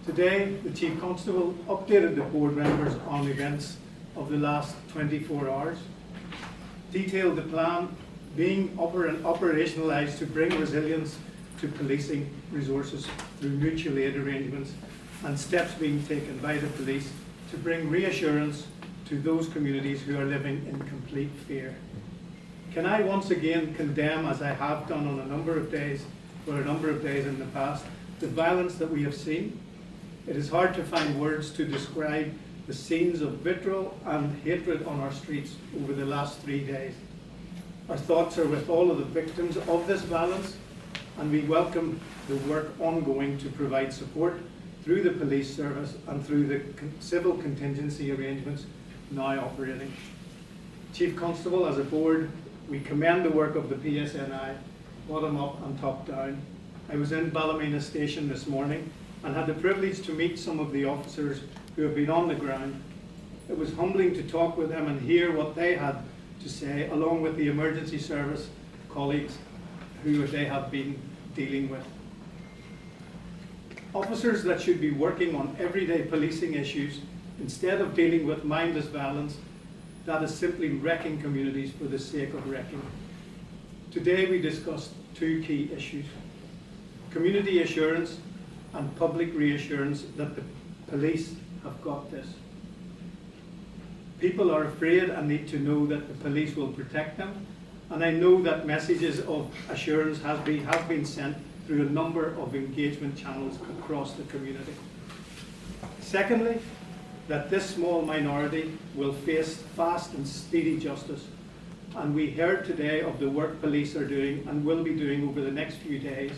Today, the Chief Constable updated the board members on events of the last 24 hours, detailed the plan being operationalised to bring resilience to policing resources through mutual aid arrangements, and steps being taken by the police to bring reassurance to those communities who are living in complete fear. Can I once again condemn, as I have done on a number of days in the past, the violence that we have seen? It is hard to find words to describe the scenes of vitriol and hatred on our streets over the last 3 days. Our thoughts are with all of the victims of this violence, and we welcome the work ongoing to provide support through the police service and through the civil contingency arrangements now operating. Chief Constable, as a board, we commend the work of the PSNI, bottom up and top down. I was in Ballymena Station this morning and had the privilege to meet some of the officers who have been on the ground. It was humbling to talk with them and hear what they had to say, along with the emergency service colleagues who they have been dealing with. Officers that should be working on everyday policing issues, instead of dealing with mindless violence, that is simply wrecking communities for the sake of wrecking. Today we discussed 2 key issues: community assurance and public reassurance that the police have got this. People are afraid and need to know that the police will protect them, and I know that messages of assurance have been sent through a number of engagement channels across the community. Secondly, that this small minority will face fast and speedy justice, and we heard today of the work police are doing and will be doing over the next few days,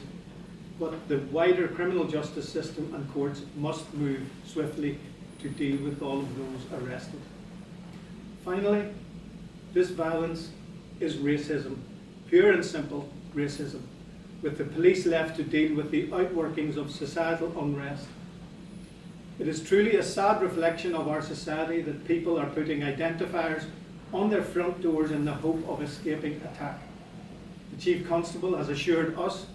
but the wider criminal justice system and courts must move swiftly to deal with all of those arrested. Finally, this violence is racism, pure and simple racism, with the police left to deal with the outworkings of societal unrest. It is truly a sad reflection of our society that people are putting identifiers on their front doors in the hope of escaping attack. The Chief Constable has assured us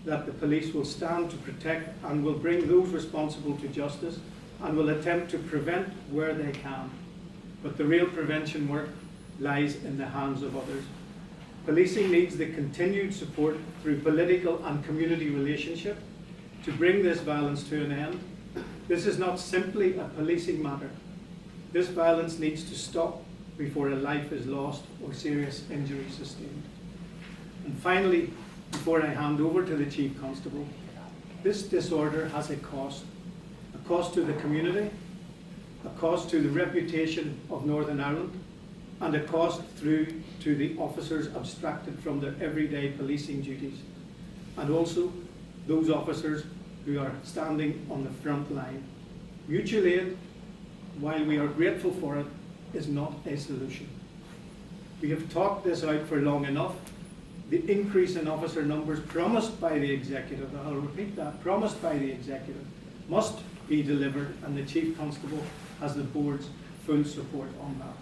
that the police will stand to protect and will bring those responsible to justice and will attempt to prevent where they can. But the real prevention work lies in the hands of others. Policing needs the continued support through political and community relationship to bring this violence to an end. This is not simply a policing matter. This violence needs to stop before a life is lost or serious injury sustained. And finally, before I hand over to the Chief Constable, this disorder has a cost to the community, a cost to the reputation of Northern Ireland, and a cost through to the officers abstracted from their everyday policing duties, and also those officers who are standing on the front line. Mutual aid, while we are grateful for it, is not a solution. We have talked this out for long enough. The increase in officer numbers promised by the Executive, I'll repeat that, promised by the Executive, must be delivered, and the Chief Constable has the Board's full support on that.